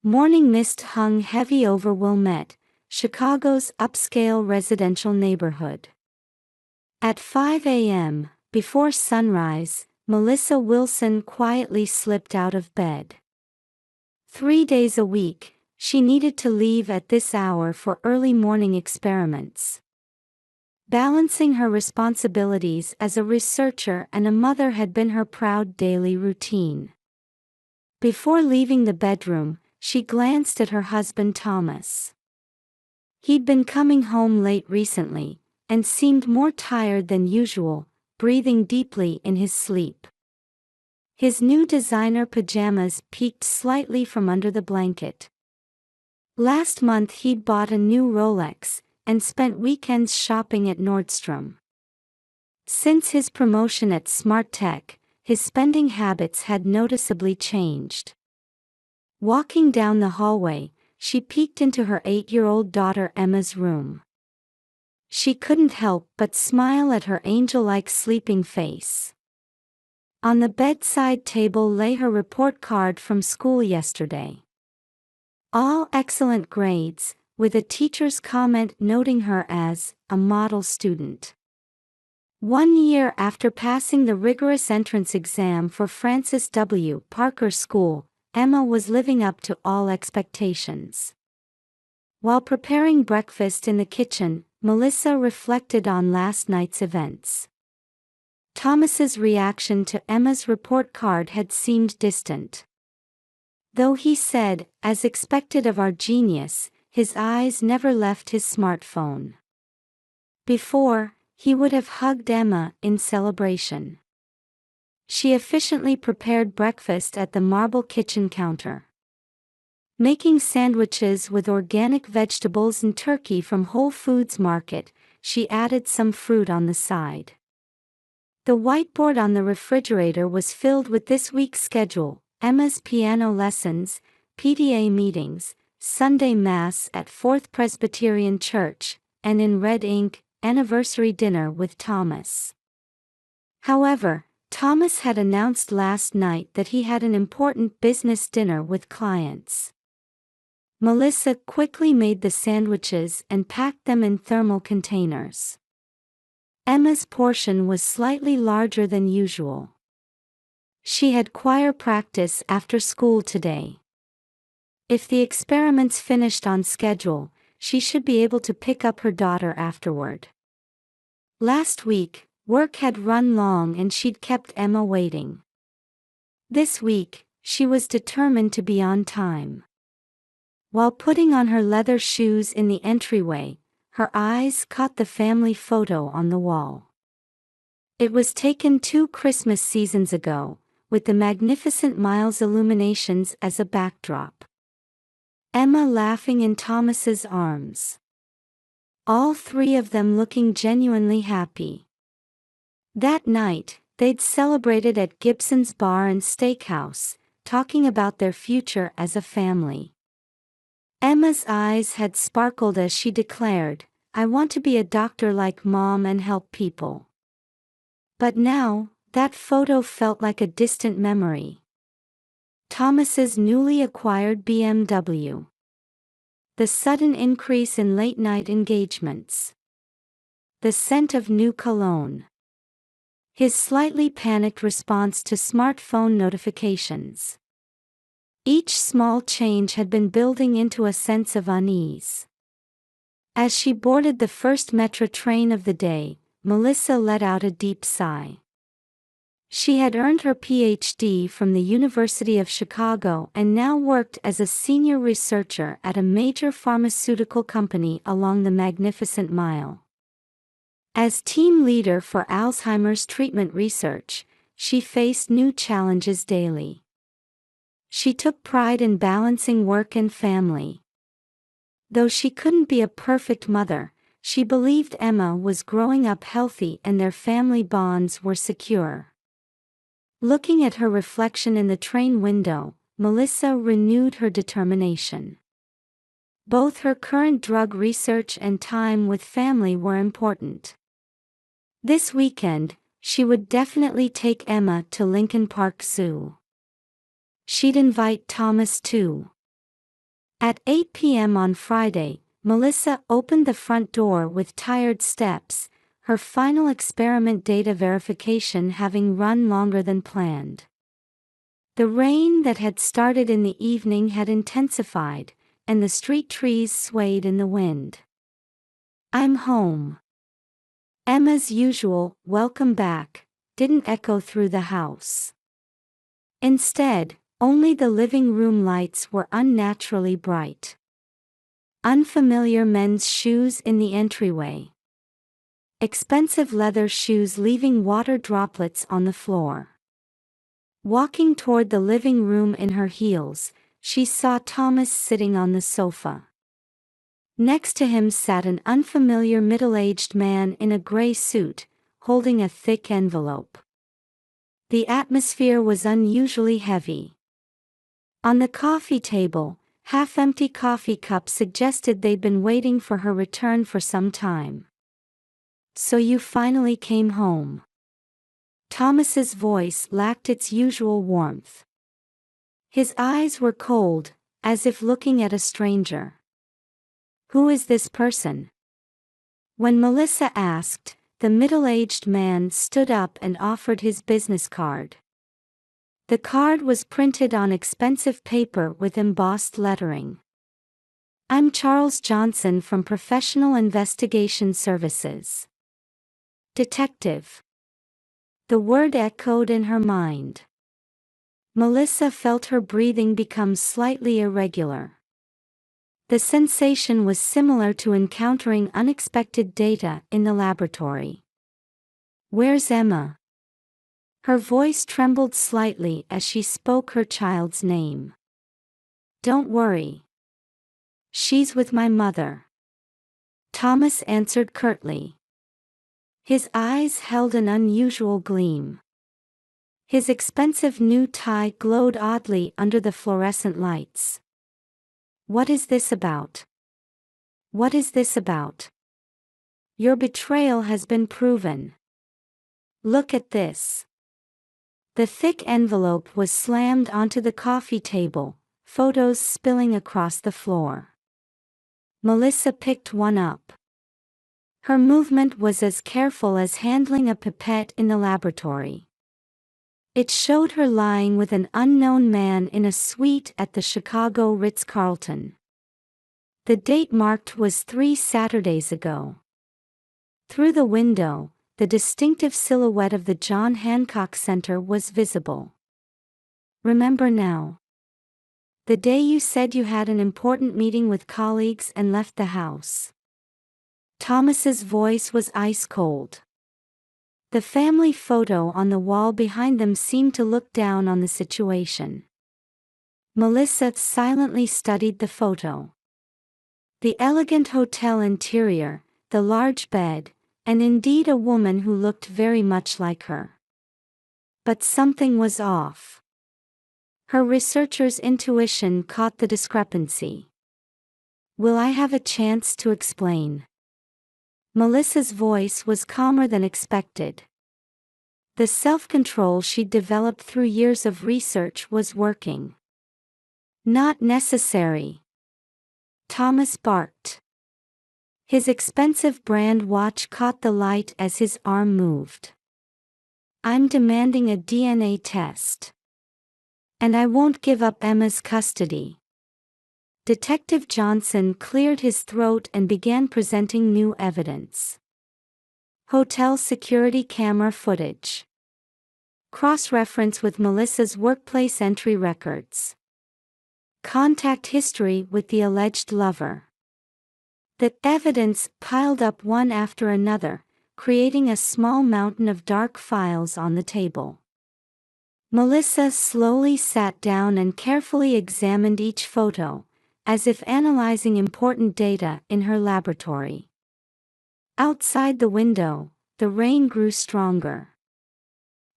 Morning mist hung heavy over Wilmette, Chicago's upscale residential neighborhood. At 5 a.m., before sunrise, Melissa Wilson quietly slipped out of bed. 3 days a week, she needed to leave at this hour for early morning experiments. Balancing her responsibilities as a researcher and a mother had been her proud daily routine. Before leaving the bedroom, she glanced at her husband Thomas. He'd been coming home late recently, and seemed more tired than usual, breathing deeply in his sleep. His new designer pajamas peeked slightly from under the blanket. Last month he'd bought a new Rolex, and spent weekends shopping at Nordstrom. Since his promotion at Smart Tech, his spending habits had noticeably changed. Walking down the hallway, she peeked into her 8-year-old daughter Emma's room. She couldn't help but smile at her angel-like sleeping face. On the bedside table lay her report card from school yesterday. All excellent grades, with a teacher's comment noting her as a model student. 1 year after passing the rigorous entrance exam for Francis W. Parker School, Emma was living up to all expectations. While preparing breakfast in the kitchen, Melissa reflected on last night's events. Thomas's reaction to Emma's report card had seemed distant. Though he said, as expected of our genius, his eyes never left his smartphone. Before, he would have hugged Emma in celebration. She efficiently prepared breakfast at the marble kitchen counter. Making sandwiches with organic vegetables and turkey from Whole Foods Market, she added some fruit on the side. The whiteboard on the refrigerator was filled with this week's schedule: Emma's piano lessons, PTA meetings, Sunday Mass at Fourth Presbyterian Church, and in red ink, anniversary dinner with Thomas. However, Thomas had announced last night that he had an important business dinner with clients. Melissa quickly made the sandwiches and packed them in thermal containers. Emma's portion was slightly larger than usual. She had choir practice after school today. If the experiments finished on schedule, she should be able to pick up her daughter afterward. Last week, work had run long and she'd kept Emma waiting. This week, she was determined to be on time. While putting on her leather shoes in the entryway, her eyes caught the family photo on the wall. It was taken 2 Christmas seasons ago, with the magnificent Miles illuminations as a backdrop. Emma laughing in Thomas's arms. All 3 of them looking genuinely happy. That night, they'd celebrated at Gibson's Bar and Steakhouse, talking about their future as a family. Emma's eyes had sparkled as she declared, "I want to be a doctor like Mom and help people." But now, that photo felt like a distant memory. Thomas's newly acquired BMW. The sudden increase in late-night engagements. The scent of new cologne. His slightly panicked response to smartphone notifications. Each small change had been building into a sense of unease. As she boarded the first metro train of the day, Melissa let out a deep sigh. She had earned her PhD from the University of Chicago and now worked as a senior researcher at a major pharmaceutical company along the Magnificent Mile. As team leader for Alzheimer's treatment research, she faced new challenges daily. She took pride in balancing work and family. Though she couldn't be a perfect mother, she believed Emma was growing up healthy and their family bonds were secure. Looking at her reflection in the train window, Melissa renewed her determination. Both her current drug research and time with family were important. This weekend, she would definitely take Emma to Lincoln Park Zoo. She'd invite Thomas too. At 8 p.m. on Friday, Melissa opened the front door with tired steps, her final experiment data verification having run longer than planned. The rain that had started in the evening had intensified, and the street trees swayed in the wind. "I'm home." Emma's usual "welcome back" didn't echo through the house. Instead, only the living room lights were unnaturally bright. Unfamiliar men's shoes in the entryway. Expensive leather shoes leaving water droplets on the floor. Walking toward the living room in her heels, she saw Thomas sitting on the sofa. Next to him sat an unfamiliar middle-aged man in a gray suit, holding a thick envelope. The atmosphere was unusually heavy. On the coffee table, half-empty coffee cups suggested they'd been waiting for her return for some time. "So you finally came home." Thomas's voice lacked its usual warmth. His eyes were cold, as if looking at a stranger. "Who is this person?" When Melissa asked, the middle-aged man stood up and offered his business card. The card was printed on expensive paper with embossed lettering. "I'm Charles Johnson from Professional Investigation Services." Detective. The word echoed in her mind. Melissa felt her breathing become slightly irregular. The sensation was similar to encountering unexpected data in the laboratory. "Where's Emma?" Her voice trembled slightly as she spoke her child's name. "Don't worry. She's with my mother." Thomas answered curtly. His eyes held an unusual gleam. His expensive new tie glowed oddly under the fluorescent lights. "What is this about? What is this about? Your betrayal has been proven. Look at this." The thick envelope was slammed onto the coffee table, photos spilling across the floor. Melissa picked one up. Her movement was as careful as handling a pipette in the laboratory. It showed her lying with an unknown man in a suite at the Chicago Ritz-Carlton. The date marked was 3 Saturdays ago. Through the window, the distinctive silhouette of the John Hancock Center was visible. "Remember now? The day you said you had an important meeting with colleagues and left the house." Thomas's voice was ice cold. The family photo on the wall behind them seemed to look down on the situation. Melissa silently studied the photo. The elegant hotel interior, the large bed, and indeed a woman who looked very much like her. But something was off. Her researcher's intuition caught the discrepancy. "Will I have a chance to explain?" Melissa's voice was calmer than expected. The self-control she'd developed through years of research was working. "Not necessary." Thomas barked. His expensive brand watch caught the light as his arm moved. "I'm demanding a DNA test. And I won't give up Emma's custody." Detective Johnson cleared his throat and began presenting new evidence. Hotel security camera footage. Cross-reference with Melissa's workplace entry records. Contact history with the alleged lover. The evidence piled up one after another, creating a small mountain of dark files on the table. Melissa slowly sat down and carefully examined each photo, as if analyzing important data in her laboratory. Outside the window, the rain grew stronger.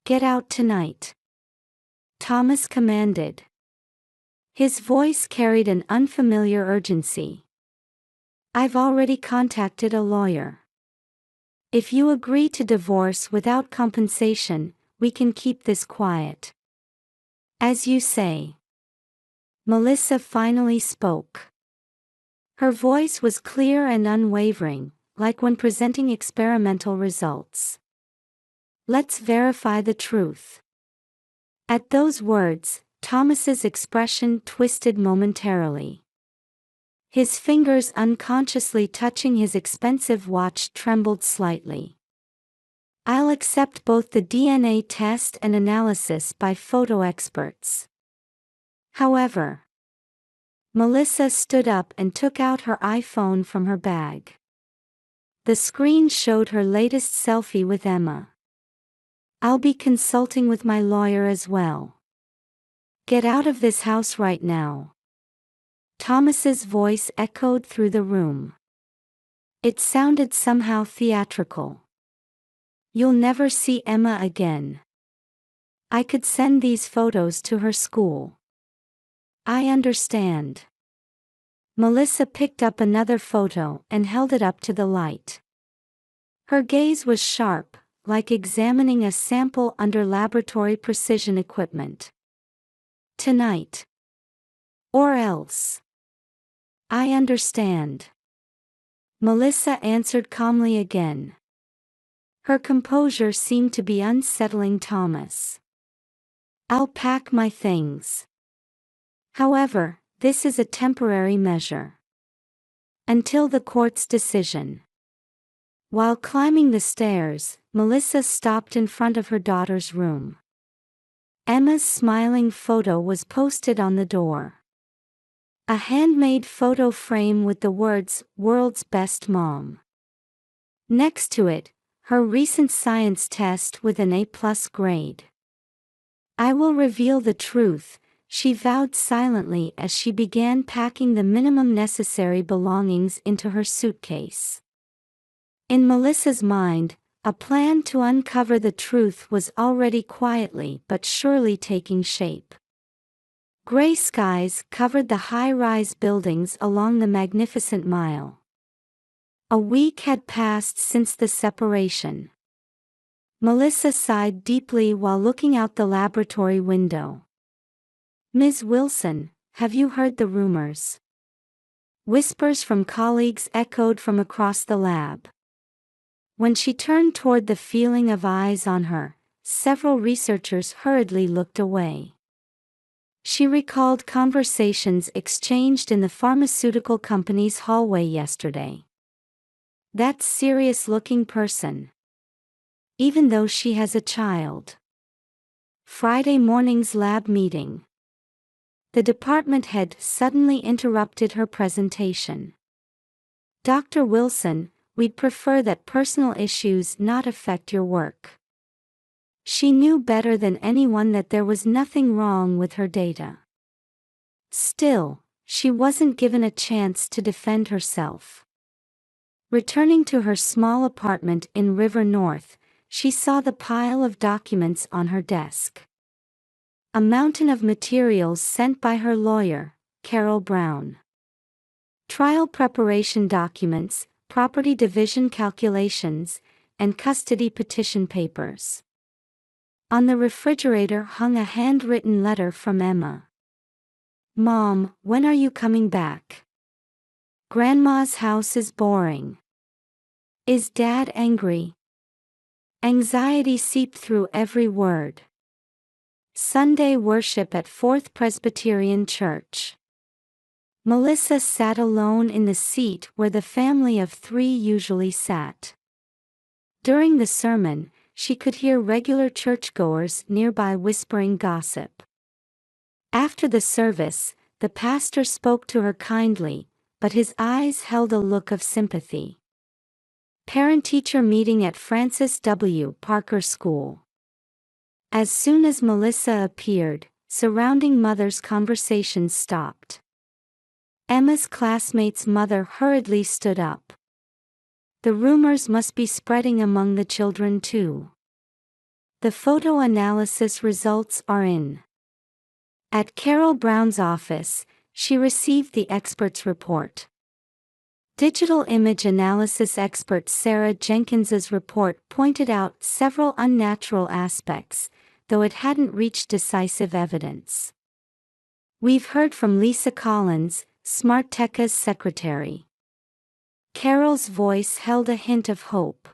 "Get out tonight," Thomas commanded. His voice carried an unfamiliar urgency. "I've already contacted a lawyer. If you agree to divorce without compensation, we can keep this quiet." "As you say." Melissa finally spoke. Her voice was clear and unwavering, like when presenting experimental results. Let's verify the truth. At those words, Thomas's expression twisted momentarily. His fingers unconsciously touching his expensive watch trembled slightly. I'll accept both the DNA test and analysis by photo experts. However, Melissa stood up and took out her iPhone from her bag. The screen showed her latest selfie with Emma. I'll be consulting with my lawyer as well. Get out of this house right now. Thomas's voice echoed through the room. It sounded somehow theatrical. You'll never see Emma again. I could send these photos to her school. I understand. Melissa picked up another photo and held it up to the light. Her gaze was sharp, like examining a sample under laboratory precision equipment. Tonight. Or else. I understand. Melissa answered calmly again. Her composure seemed to be unsettling Thomas. I'll pack my things. However, this is a temporary measure. Until the court's decision. While climbing the stairs, Melissa stopped in front of her daughter's room. Emma's smiling photo was posted on the door. A handmade photo frame with the words, "World's Best Mom." Next to it, her recent science test with an A+ grade. I will reveal the truth, she vowed silently as she began packing the minimum necessary belongings into her suitcase. In Melissa's mind, a plan to uncover the truth was already quietly but surely taking shape. Gray skies covered the high-rise buildings along the Magnificent Mile. A week had passed since the separation. Melissa sighed deeply while looking out the laboratory window. Ms. Wilson, have you heard the rumors? Whispers from colleagues echoed from across the lab. When she turned toward the feeling of eyes on her, several researchers hurriedly looked away. She recalled conversations exchanged in the pharmaceutical company's hallway yesterday. That serious-looking person. Even though she has a child. Friday morning's lab meeting. The department head suddenly interrupted her presentation. Dr. Wilson, we'd prefer that personal issues not affect your work. She knew better than anyone that there was nothing wrong with her data. Still, she wasn't given a chance to defend herself. Returning to her small apartment in River North, she saw the pile of documents on her desk. A mountain of materials sent by her lawyer, Carol Brown. Trial preparation documents, property division calculations, and custody petition papers. On the refrigerator hung a handwritten letter from Emma. Mom, when are you coming back? Grandma's house is boring. Is Dad angry? Anxiety seeped through every word. Sunday worship at Fourth Presbyterian Church. Melissa sat alone in the seat where the family of 3 usually sat. During the sermon, she could hear regular churchgoers nearby whispering gossip. After the service, the pastor spoke to her kindly, but his eyes held a look of sympathy. Parent-teacher meeting at Francis W. Parker School. As soon as Melissa appeared, surrounding mothers' conversations stopped. Emma's classmate's mother hurriedly stood up. The rumors must be spreading among the children too. The photo analysis results are in. At Carol Brown's office, she received the expert's report. Digital image analysis expert Sarah Jenkins's report pointed out several unnatural aspects, though it hadn't reached decisive evidence. We've heard from Lisa Collins, Smarteka's secretary. Carol's voice held a hint of hope.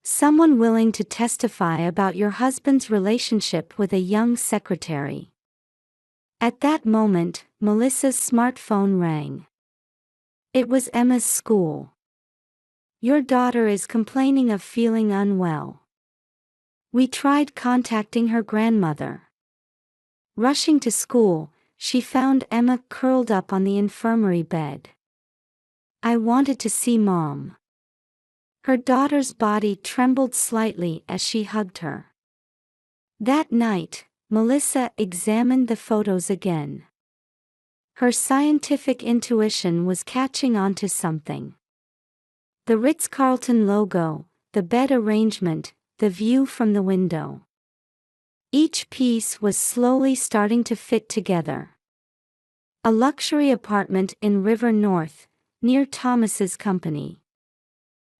Someone willing to testify about your husband's relationship with a young secretary. At that moment, Melissa's smartphone rang. It was Emma's school. Your daughter is complaining of feeling unwell. We tried contacting her grandmother. Rushing to school, she found Emma curled up on the infirmary bed. I wanted to see Mom. Her daughter's body trembled slightly as she hugged her. That night, Melissa examined the photos again. Her scientific intuition was catching on to something. The Ritz-Carlton logo, the bed arrangement, the view from the window. Each piece was slowly starting to fit together. A luxury apartment in River North, near Thomas's company.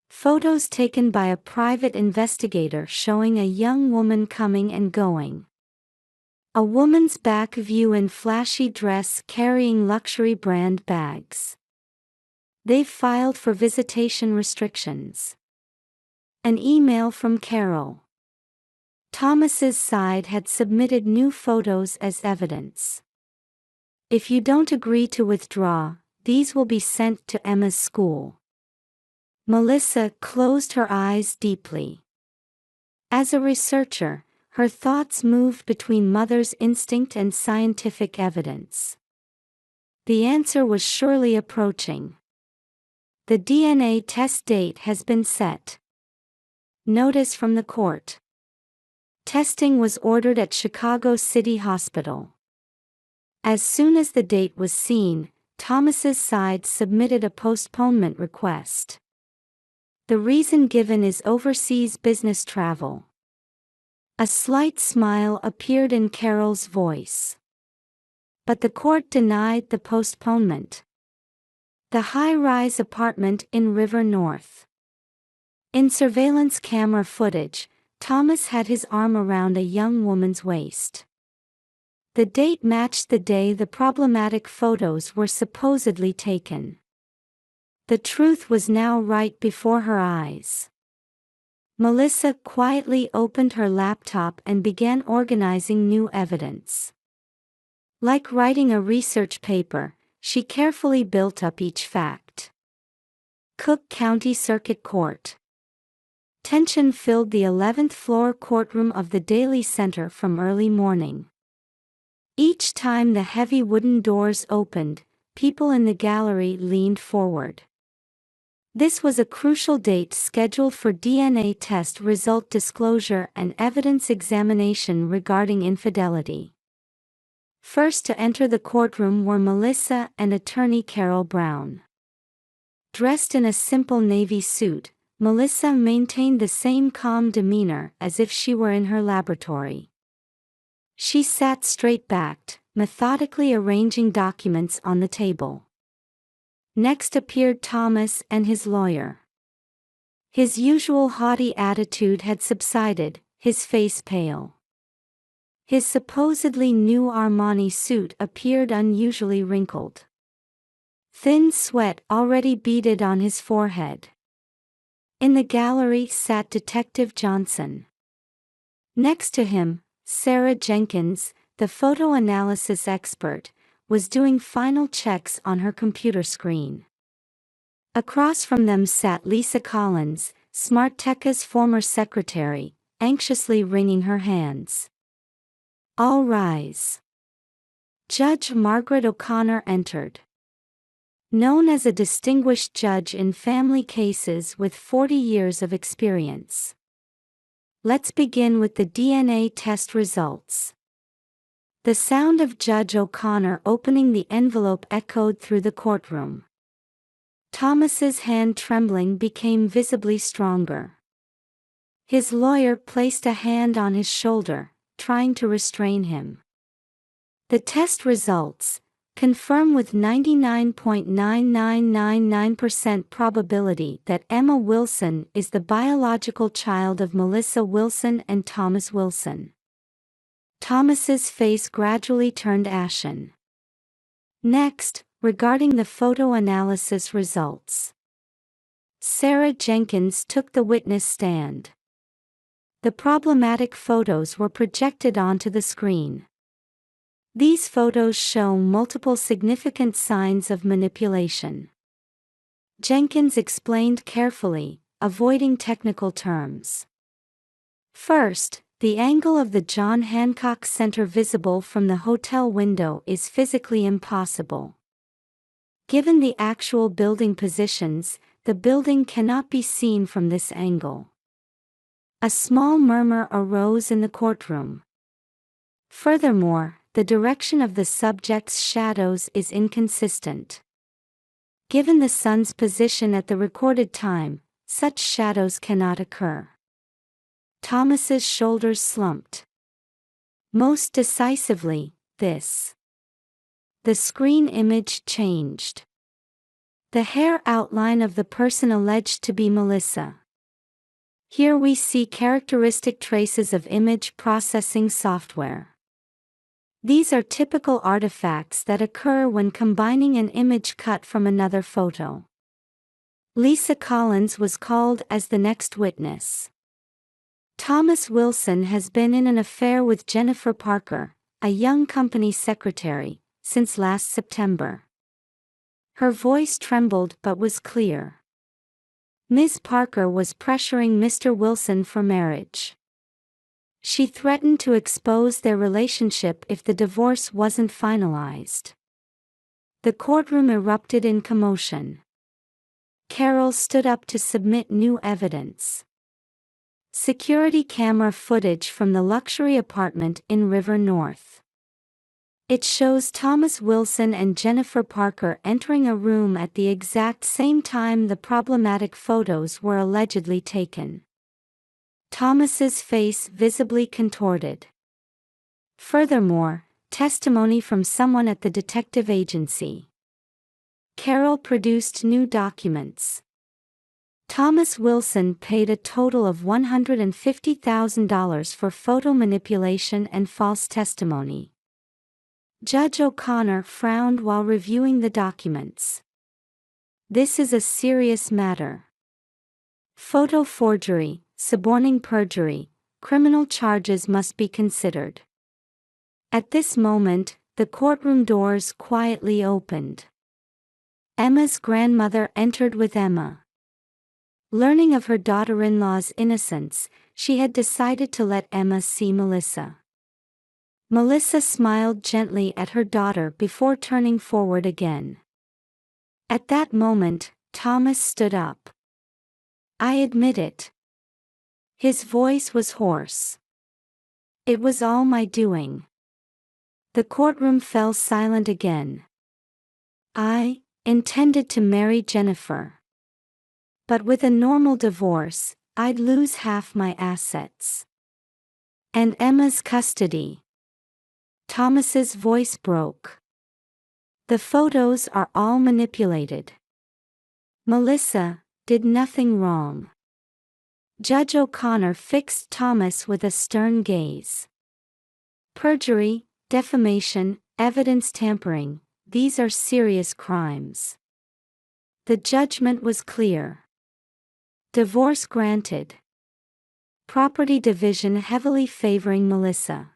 Photos taken by a private investigator showing a young woman coming and going. A woman's back view in flashy dress carrying luxury brand bags. They've filed for visitation restrictions. An email from Carol. Thomas's side had submitted new photos as evidence. If you don't agree to withdraw, these will be sent to Emma's school. Melissa closed her eyes deeply. As a researcher, her thoughts moved between mother's instinct and scientific evidence. The answer was surely approaching. The DNA test date has been set. Notice from the court. Testing was ordered at Chicago City Hospital. As soon as the date was seen, Thomas's side submitted a postponement request. The reason given is overseas business travel. A slight smile appeared in Carol's voice. But the court denied the postponement. The high-rise apartment in River North. In surveillance camera footage, Thomas had his arm around a young woman's waist. The date matched the day the problematic photos were supposedly taken. The truth was now right before her eyes. Melissa quietly opened her laptop and began organizing new evidence. Like writing a research paper, she carefully built up each fact. Cook County Circuit Court. Tension filled the 11th floor courtroom of the Daly Center from early morning. Each time the heavy wooden doors opened, people in the gallery leaned forward. This was a crucial date scheduled for DNA test result disclosure and evidence examination regarding infidelity. First to enter the courtroom were Melissa and attorney Carol Brown. Dressed in a simple navy suit, Melissa maintained the same calm demeanor as if she were in her laboratory. She sat straight-backed, methodically arranging documents on the table. Next appeared Thomas and his lawyer. His usual haughty attitude had subsided, his face pale. His supposedly new Armani suit appeared unusually wrinkled. Thin sweat already beaded on his forehead. In the gallery sat Detective Johnson. Next to him, Sarah Jenkins, the photo analysis expert, was doing final checks on her computer screen. Across from them sat Lisa Collins, Smarteka's former secretary, anxiously wringing her hands. All rise. Judge Margaret O'Connor entered. Known as a distinguished judge in family cases with 40 years of experience. Let's begin with the DNA test results. The sound of Judge O'Connor opening the envelope echoed through the courtroom. Thomas's hand trembling became visibly stronger. His lawyer placed a hand on his shoulder, trying to restrain him. The test results confirm with 99.9999% probability that Emma Wilson is the biological child of Melissa Wilson and Thomas Wilson. Thomas's face gradually turned ashen. Next, regarding the photo analysis results. Sarah Jenkins took the witness stand. The problematic photos were projected onto the screen. These photos show multiple significant signs of manipulation. Jenkins explained carefully, avoiding technical terms. First, the angle of the John Hancock Center visible from the hotel window is physically impossible. Given the actual building positions, the building cannot be seen from this angle. A small murmur arose in the courtroom. Furthermore, the direction of the subject's shadows is inconsistent. Given the sun's position at the recorded time, such shadows cannot occur. Thomas's shoulders slumped. Most decisively, this. The screen image changed. The hair outline of the person alleged to be Melissa. Here we see characteristic traces of image processing software. These are typical artifacts that occur when combining an image cut from another photo. Lisa Collins was called as the next witness. Thomas Wilson has been in an affair with Jennifer Parker, a young company secretary, since last September. Her voice trembled but was clear. Ms. Parker was pressuring Mr. Wilson for marriage. She threatened to expose their relationship if the divorce wasn't finalized. The courtroom erupted in commotion. Carol stood up to submit new evidence. Security camera footage from the luxury apartment in River North. It shows Thomas Wilson and Jennifer Parker entering a room at the exact same time the problematic photos were allegedly taken. Thomas's face visibly contorted. Furthermore, testimony from someone at the detective agency. Carol produced new documents. Thomas Wilson paid a total of $150,000 for photo manipulation and false testimony. Judge O'Connor frowned while reviewing the documents. This is a serious matter. Photo forgery, suborning perjury, criminal charges must be considered. At this moment, the courtroom doors quietly opened. Emma's grandmother entered with Emma. Learning of her daughter-in-law's innocence, she had decided to let Emma see Melissa. Melissa smiled gently at her daughter before turning forward again. At that moment, Thomas stood up. "I admit it." His voice was hoarse. "It was all my doing." The courtroom fell silent again. "I intended to marry Jennifer. But with a normal divorce, I'd lose half my assets. And Emma's custody." Thomas's voice broke. "The photos are all manipulated. Melissa did nothing wrong." Judge O'Connor fixed Thomas with a stern gaze. "Perjury, defamation, evidence tampering, these are serious crimes." The judgment was clear. Divorce granted. Property division heavily favoring Melissa.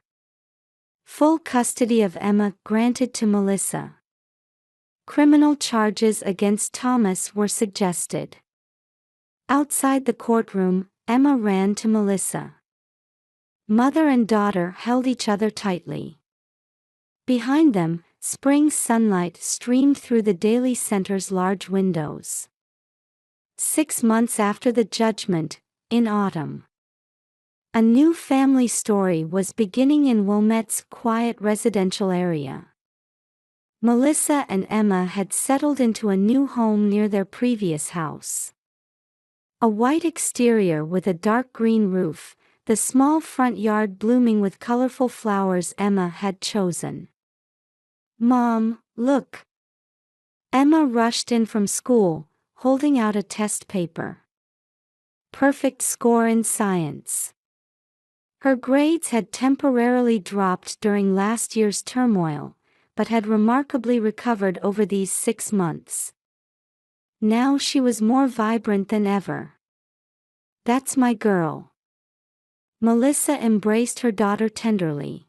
Full custody of Emma granted to Melissa. Criminal charges against Thomas were suggested. Outside the courtroom, Emma ran to Melissa. Mother and daughter held each other tightly. Behind them, spring sunlight streamed through the Daily Center's large windows. 6 months after the judgment, in autumn, a new family story was beginning in Wilmette's quiet residential area. Melissa and Emma had settled into a new home near their previous house. A white exterior with a dark green roof, the small front yard blooming with colorful flowers Emma had chosen. "Mom, look." Emma rushed in from school, holding out a test paper. Perfect score in science. Her grades had temporarily dropped during last year's turmoil, but had remarkably recovered over these 6 months. Now she was more vibrant than ever. "That's my girl." Melissa embraced her daughter tenderly.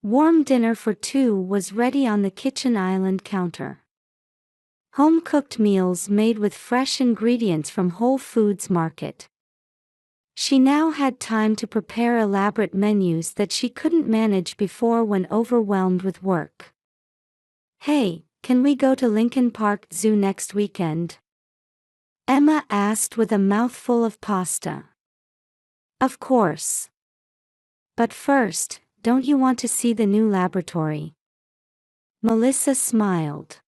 Warm dinner for two was ready on the kitchen island counter. Home-cooked meals made with fresh ingredients from Whole Foods Market. She now had time to prepare elaborate menus that she couldn't manage before when overwhelmed with work. "Hey, can we go to Lincoln Park Zoo next weekend?" Emma asked with a mouthful of pasta. "Of course. But first, don't you want to see the new laboratory?" Melissa smiled.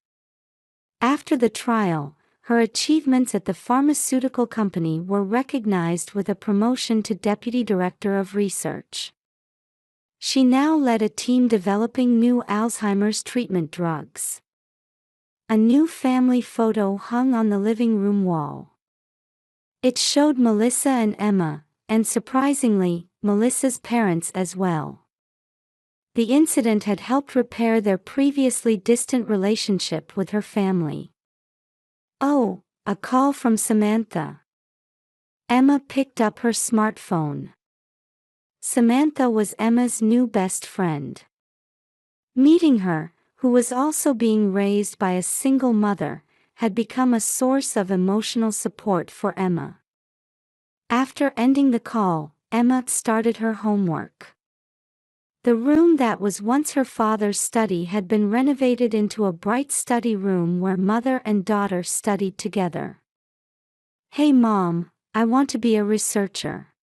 After the trial, her achievements at the pharmaceutical company were recognized with a promotion to Deputy Director of Research. She now led a team developing new Alzheimer's treatment drugs. A new family photo hung on the living room wall. It showed Melissa and Emma, and surprisingly, Melissa's parents as well. The incident had helped repair their previously distant relationship with her family. Oh, a call from Samantha. Emma picked up her smartphone. Samantha was Emma's new best friend. Meeting her, who was also being raised by a single mother, had become a source of emotional support for Emma. After ending the call, Emma started her homework. The room that was once her father's study had been renovated into a bright study room where mother and daughter studied together. "Hey Mom, I want to be a researcher,"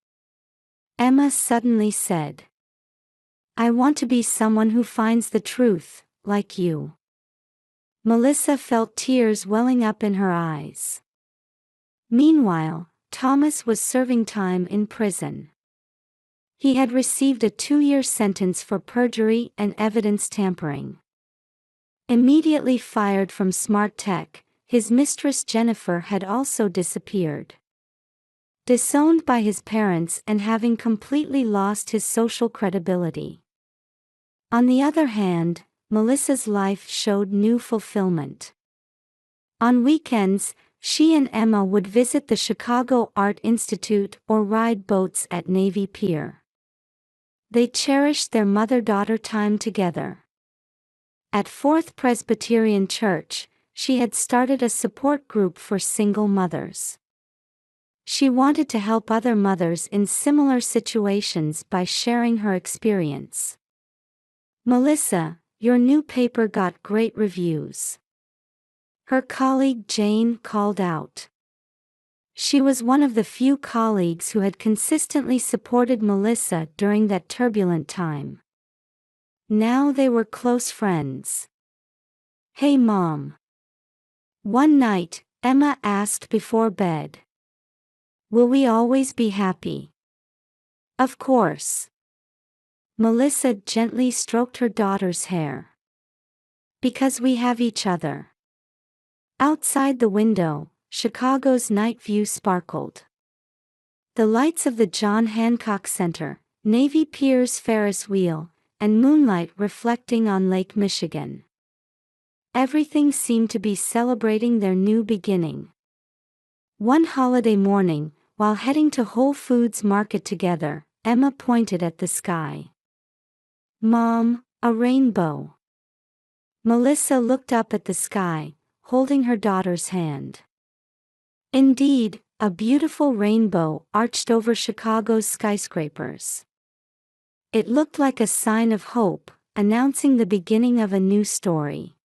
Emma suddenly said. "I want to be someone who finds the truth, like you." Melissa felt tears welling up in her eyes. Meanwhile, Thomas was serving time in prison. He had received a 2-year sentence for perjury and evidence tampering. Immediately fired from Smart Tech, his mistress Jennifer had also disappeared. Disowned by his parents and having completely lost his social credibility. On the other hand, Melissa's life showed new fulfillment. On weekends, she and Emma would visit the Chicago Art Institute or ride boats at Navy Pier. They cherished their mother-daughter time together. At Fourth Presbyterian Church, she had started a support group for single mothers. She wanted to help other mothers in similar situations by sharing her experience. "Melissa, your new paper got great reviews," her colleague Jane called out. She was one of the few colleagues who had consistently supported Melissa during that turbulent time. Now they were close friends. "Hey Mom." One night, Emma asked before bed. "Will we always be happy?" "Of course." Melissa gently stroked her daughter's hair. "Because we have each other." Outside the window, Chicago's night view sparkled. The lights of the John Hancock Center, Navy Pier's Ferris wheel, and moonlight reflecting on Lake Michigan. Everything seemed to be celebrating their new beginning. One holiday morning, while heading to Whole Foods Market together, Emma pointed at the sky. "Mom, a rainbow." Melissa looked up at the sky, holding her daughter's hand. Indeed, a beautiful rainbow arched over Chicago's skyscrapers. It looked like a sign of hope, announcing the beginning of a new story.